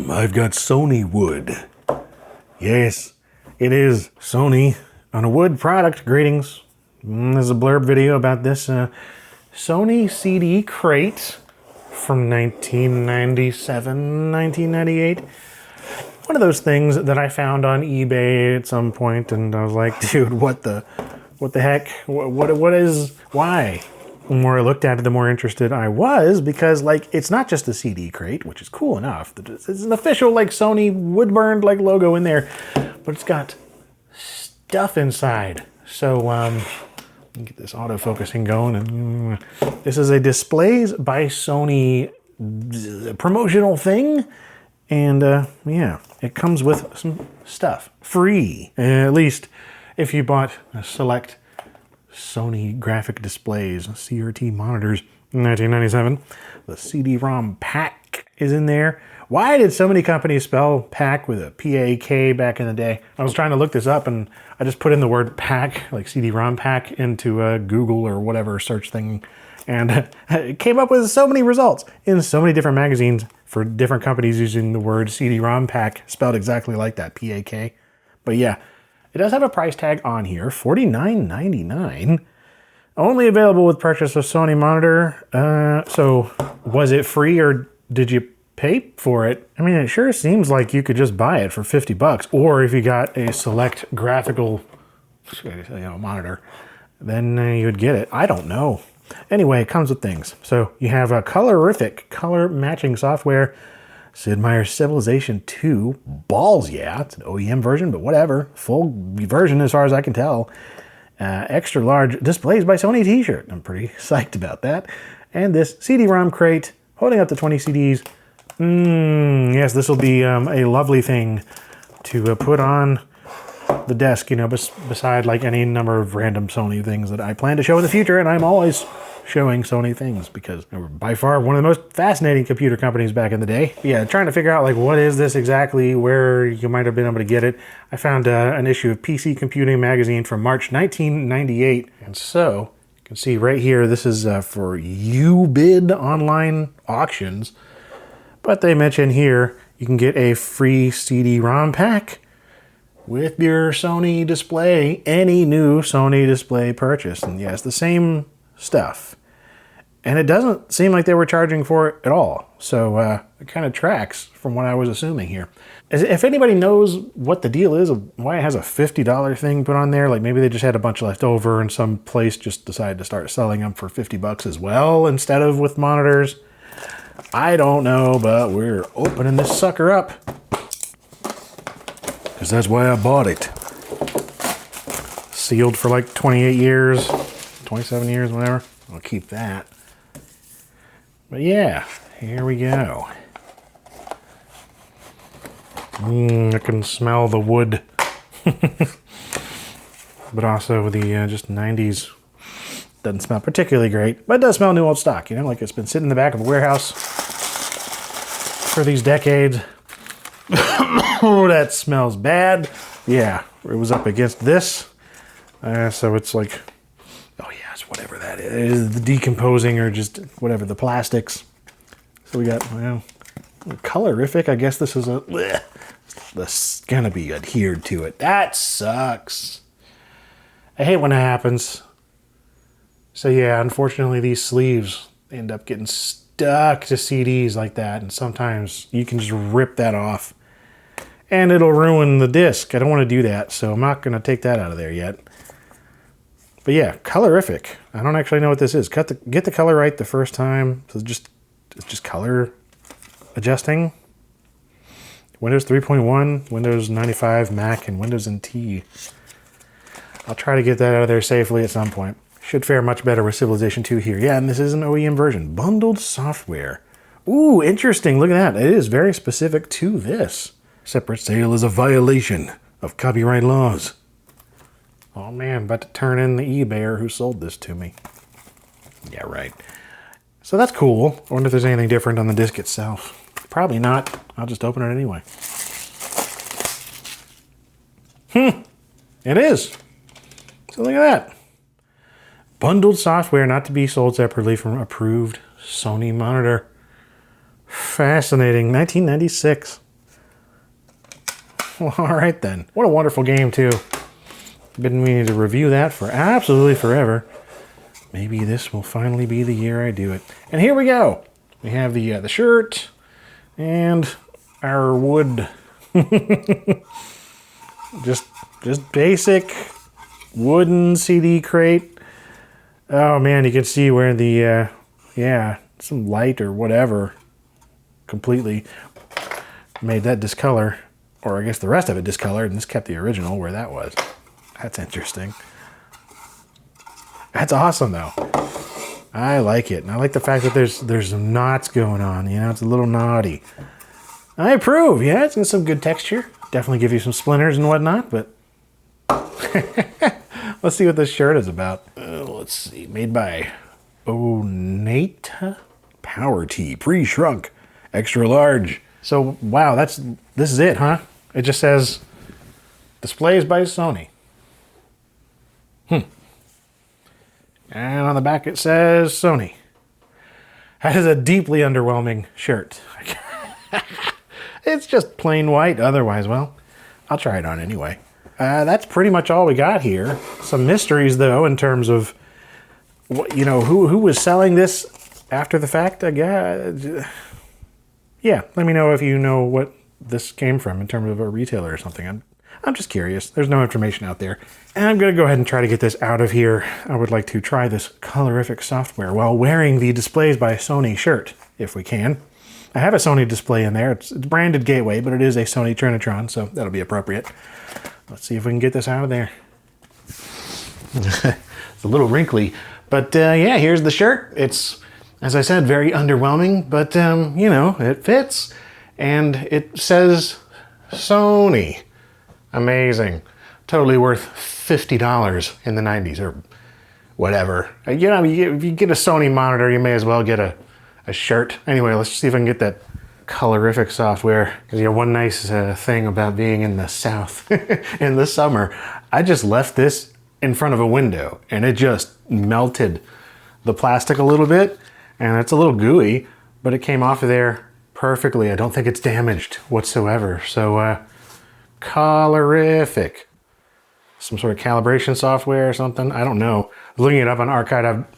I've got Sony wood. Yes, it is Sony on a wood product. Greetings. There's a blurb video about this Sony CD crate from 1997, 1998. One of those things that I found on eBay at some point, and I was like, dude, what the heck? What is, why? The more I looked at it, the more interested I was, because like, it's not just a CD crate, which is cool enough. It's an official like Sony wood-burned like logo in there, but it's got stuff inside. So, let me get this autofocusing going. And this is a Displays by Sony promotional thing. And yeah, it comes with some stuff free, at least if you bought a select Sony graphic displays, CRT monitors in 1997. The CD-ROM Pak is in there. Why did so many companies spell Pak with a P-A-K back in the day? I was trying to look this up and I just put in the word Pak, like CD-ROM Pak, into Google or whatever search thing. And it came up with so many results in so many different magazines for different companies using the word CD-ROM Pak spelled exactly like that, P-A-K. But yeah, it does have a price tag on here, $49.99. Only available with purchase of Sony monitor. So was it free or did you pay for it? I mean, it sure seems like you could just buy it for $50, or if you got a select graphical, monitor, then you would get it. I don't know. Anyway, it comes with things. So you have a colorific color matching software, Sid Meier's Civilization 2, balls, yeah, it's an OEM version, but whatever, full version as far as I can tell. Extra large Displays by Sony t-shirt. I'm pretty psyched about that. And this CD-ROM crate holding up to 20 CDs. Yes, this will be a lovely thing to put on the desk, beside like any number of random Sony things that I plan to show in the future, and I'm always showing Sony things because they were by far one of the most fascinating computer companies back in the day. But yeah, trying to figure out like what is this exactly, where you might have been able to get it. I found an issue of PC Computing magazine from March 1998, and so you can see right here, this is for UBid online auctions, but they mention here you can get a free CD-ROM pack with your Sony display, any new Sony display purchase. And yes, the same stuff. And it doesn't seem like they were charging for it at all. So it kind of tracks from what I was assuming here. If anybody knows what the deal is of why it has a $50 thing put on there, like maybe they just had a bunch left over and some place just decided to start selling them for $50 as well instead of with monitors. I don't know, but we're opening this sucker up, because that's why I bought it. Sealed for like 28 years, 27 years, whatever. I'll keep that. But yeah, here we go. I can smell the wood. But also the just 90s. Doesn't smell particularly great, but it does smell new old stock, like it's been sitting in the back of a warehouse for these decades. Oh, that smells bad. Yeah, it was up against this. So it's like, oh yeah, it's whatever that is, the decomposing or just whatever, the plastics. So we got, colorific. I guess this is this gonna be adhered to it. That sucks. I hate when that happens. So yeah, unfortunately these sleeves end up getting stuck to CDs like that, and sometimes you can just rip that off and it'll ruin the disc. I don't want to do that, so I'm not going to take that out of there yet. But yeah, colorific. I don't actually know what this is. Get the color right the first time. So it's just color adjusting. Windows 3.1, Windows 95, Mac, and Windows NT. I'll try to get that out of there safely at some point. Should fare much better with Civilization 2 here. Yeah, and this is an OEM version. Bundled software. Ooh, interesting. Look at that. It is very specific to this. Separate sale is a violation of copyright laws. Oh man, about to turn in the eBayer who sold this to me. Yeah, right. So that's cool. I wonder if there's anything different on the disc itself. Probably not. I'll just open it anyway. It is. So look at that. Bundled software not to be sold separately from approved Sony monitor. Fascinating. 1996. Well, all right then. What a wonderful game too. Been meaning to review that for absolutely forever. Maybe this will finally be the year I do it. And here we go. We have the shirt and our wood. just basic wooden CD crate. Oh man, you can see where the yeah, some light or whatever completely made that discolor, or I guess the rest of it discolored, and this kept the original where that was. That's interesting. That's awesome though. I like it. And I like the fact that there's some knots going on, you know, it's a little knotty. I approve. Yeah, it's got some good texture. Definitely give you some splinters and whatnot, but let's see what this shirt is about. Let's see. Made by Onata Power Tee, pre-shrunk, extra large. So, wow, this is it, huh? It just says displays by Sony. And on the back it says Sony. That is a deeply underwhelming shirt. It's just plain white otherwise. Well, I'll try it on anyway. That's pretty much all we got here. Some mysteries though in terms of what, you know, who was selling this after the fact, I guess. Yeah, let me know if you know what this came from in terms of a retailer or something. I'm just curious. There's no information out there. And I'm going to go ahead and try to get this out of here. I would like to try this colorific software while wearing the Displays by Sony shirt, if we can. I have a Sony display in there. It's branded Gateway, but it is a Sony Trinitron, so that'll be appropriate. Let's see if we can get this out of there. It's a little wrinkly, but yeah, here's the shirt. It's, as I said, very underwhelming, but you know, it fits, and it says Sony. Amazing. Totally worth $50 in the 90s or whatever. You know, if you get a Sony monitor, you may as well get a shirt. Anyway, let's see if I can get that colorific software. Because, you know, one nice thing about being in the South in the summer, I just left this in front of a window and it just melted the plastic a little bit, and it's a little gooey, but it came off of there perfectly. I don't think it's damaged whatsoever. So, colorific. Some sort of calibration software or something. I don't know. I was looking it up on archive.org,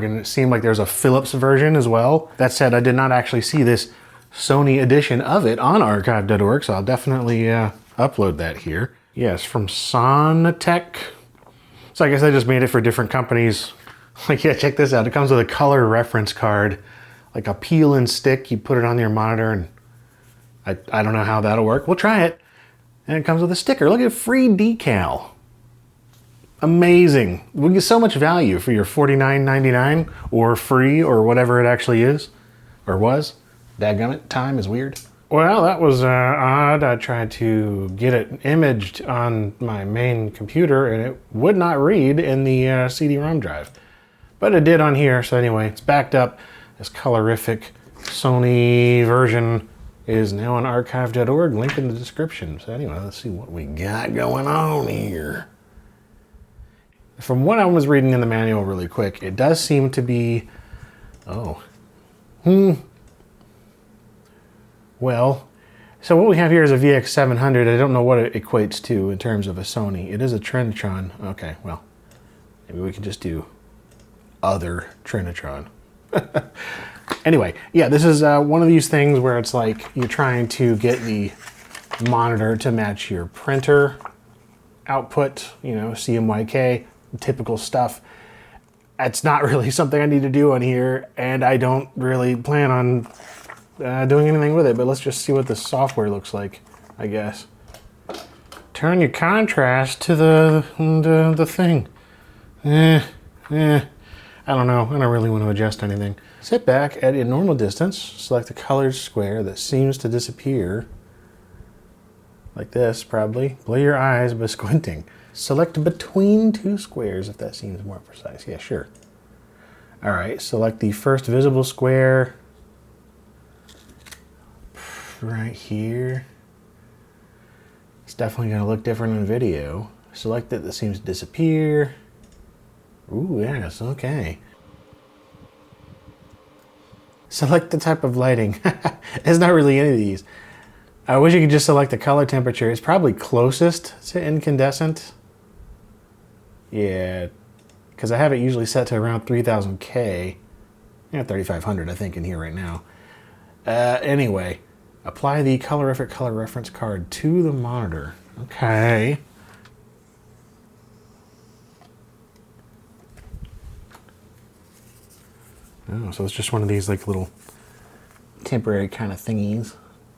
and it seemed like there's a Philips version as well. That said, I did not actually see this Sony edition of it on archive.org, so I'll definitely upload that here. Yes, from Sonatech. So I guess I just made it for different companies. Like, yeah, check this out. It comes with a color reference card, like a peel and stick. You put it on your monitor, and I don't know how that'll work. We'll try it. And it comes with a sticker. Look at free decal. Amazing. We get so much value for your $49.99 or free or whatever it actually is or was. Dadgummit, time is weird. Well, that was odd. I tried to get it imaged on my main computer and it would not read in the CD-ROM drive. But it did on here. So anyway, it's backed up. This colorific Sony version is now on archive.org, link in the description. So anyway, let's see what we got going on here. From what I was reading in the manual really quick, it does seem to be, well, so what we have here is a VX700. I don't know what it equates to in terms of a Sony. It is a Trinitron. Okay, well, maybe we can just do other Trinitron. Anyway, yeah, this is one of these things where it's like you're trying to get the monitor to match your printer output, you know, CMYK, typical stuff. It's not really something I need to do on here, and I don't really plan on doing anything with it, but let's just see what the software looks like, I guess. Turn your contrast to the thing. I don't know. I don't really want to adjust anything. Sit back at a normal distance. Select the colored square that seems to disappear. Like this, probably. Blur your eyes by squinting. Select between two squares if that seems more precise. Yeah, sure. All right, select the first visible square. Right here. It's definitely going to look different in video. Select it that seems to disappear. Ooh, yes, okay. Select the type of lighting. It's not really any of these. I wish you could just select the color temperature. It's probably closest to incandescent. Yeah, because I have it usually set to around 3000K. Yeah, 3500 I think in here right now. Anyway, apply the colorific color reference card to the monitor. Okay. Oh, so it's just one of these like little temporary kind of thingies.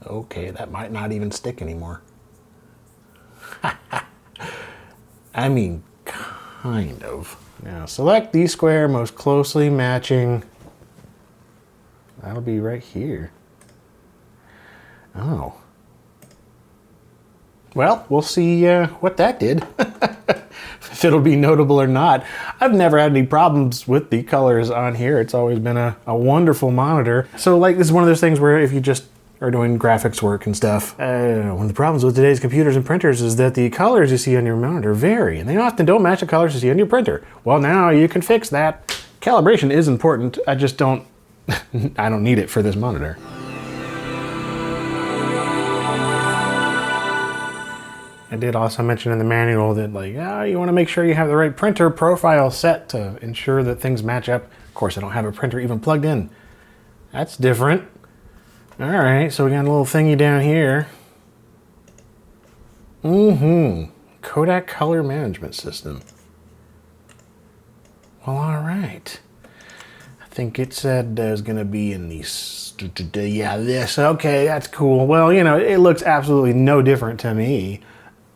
Okay, that might not even stick anymore. I mean, kind of. Now select the square most closely matching. That'll be right here. Oh. Well, we'll see what that did. If it'll be notable or not. I've never had any problems with the colors on here. It's always been a wonderful monitor. So like this is one of those things where if you just are doing graphics work and stuff, one of the problems with today's computers and printers is that the colors you see on your monitor vary, and they often don't match the colors you see on your printer. Well, now you can fix that. Calibration is important. I just don't, I don't need it for this monitor. I did also mention in the manual that like, you want to make sure you have the right printer profile set to ensure that things match up. Of course, I don't have a printer even plugged in. That's different. All right, so we got a little thingy down here. Kodak Color Management System. Well, all right. I think it said there's gonna be in these, yeah, this, okay, that's cool. Well, you know, it looks absolutely no different to me.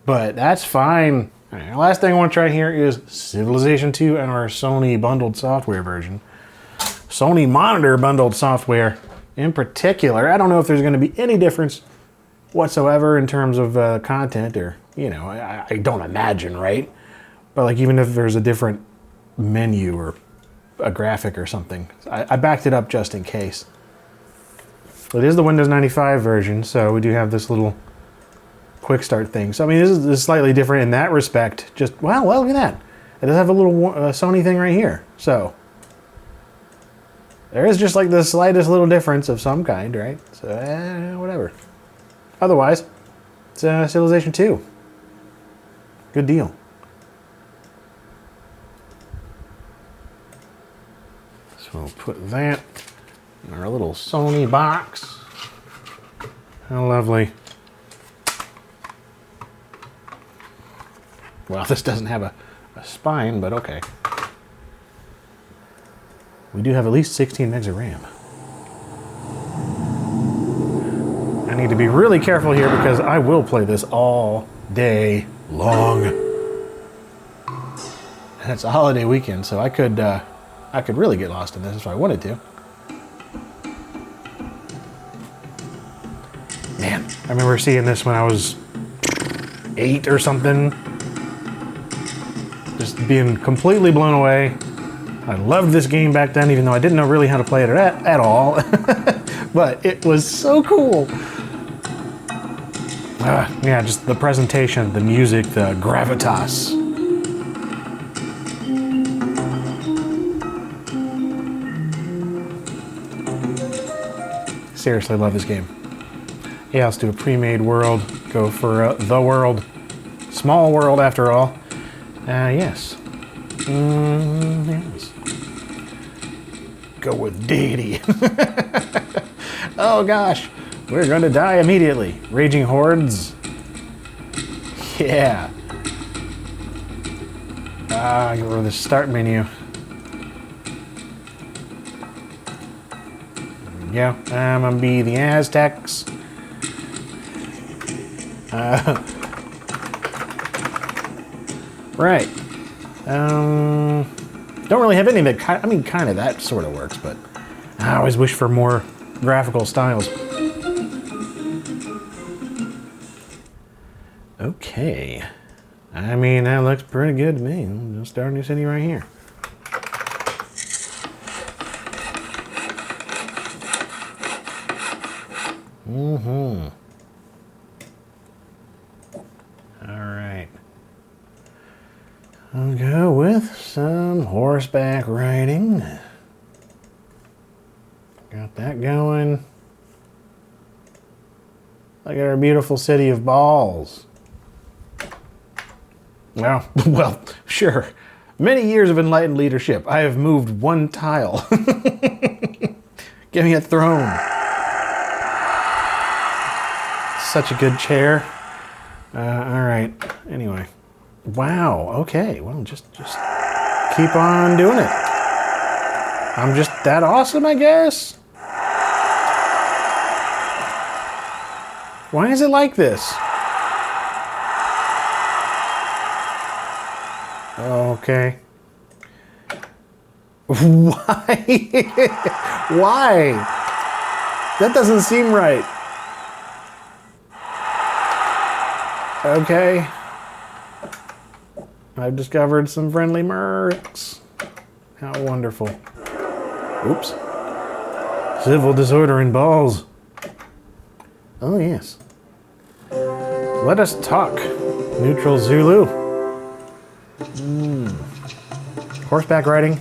But that's fine. All right, last thing I want to try here is Civilization 2 and our Sony bundled software version. Sony monitor bundled software in particular. I don't know if there's going to be any difference whatsoever in terms of content or, you know, I don't imagine, right? But like even if there's a different menu or a graphic or something, I backed it up just in case. It is the Windows 95 version, so we do have this little quick start thing. So I mean, this is slightly different in that respect. Just wow, well, look at that. It does have a little Sony thing right here. So there is just like the slightest little difference of some kind, right? So whatever. Otherwise, it's Civilization 2. Good deal. So we'll put that in our little Sony box. How lovely. Well, this doesn't have a spine, but okay. We do have at least 16 megs of RAM. I need to be really careful here because I will play this all day long. And it's a holiday weekend, so I could really get lost in this if I wanted to. Man, I remember seeing this when I was 8 or something. Just being completely blown away. I loved this game back then, even though I didn't know really how to play it at all. But it was so cool. Yeah, just the presentation, the music, the gravitas. Seriously, love this game. Yeah, let's do a pre-made world. Go for the world. Small world, after all. Yes. Yes. Go with deity. Oh gosh, we're gonna die immediately. Raging hordes. Yeah. Go to the start menu. There we go. I'm gonna be the Aztecs. Right. Don't really have any that, I mean, kind of that sort of works, but I always wish for more graphical styles. Okay. I mean, that looks pretty good to me. I'll start a new city right here. I'll go with some horseback riding. Got that going. Look at our beautiful city of balls. Well, sure. Many years of enlightened leadership. I have moved one tile. Give me a throne. Such a good chair. All right. Anyway. Wow. Okay. Well, just keep on doing it. I'm just that awesome, I guess. Why is it like this? Okay. Why? Why? That doesn't seem right. Okay. I've discovered some friendly mercs. How wonderful. Oops. Civil disorder in balls. Oh, yes. Let us talk. Neutral Zulu. Horseback riding.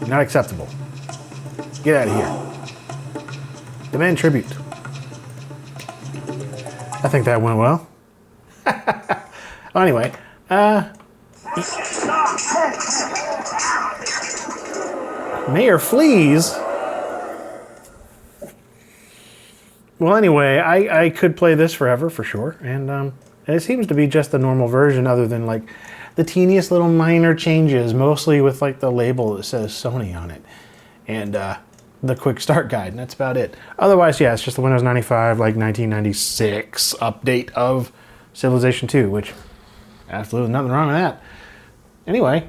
Not acceptable. Get out of here. Demand tribute. I think that went well. Well, anyway, Meier flees. Well, anyway, I could play this forever for sure, and it seems to be just the normal version, other than like the teeniest little minor changes, mostly with like the label that says Sony on it, and the quick start guide, and that's about it. Otherwise, yeah, it's just the Windows 95, like 1996 update of Civilization 2, which absolutely nothing wrong with that. Anyway,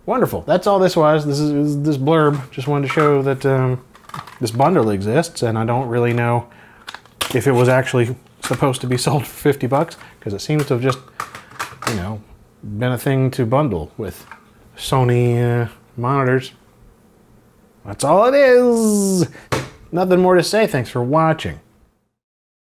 wonderful. That's all this was. This is this blurb. Just wanted to show that this bundle exists, and I don't really know if it was actually supposed to be sold for 50 bucks, because it seems to have just, you know, been a thing to bundle with Sony monitors. That's all it is. Nothing more to say. Thanks for watching.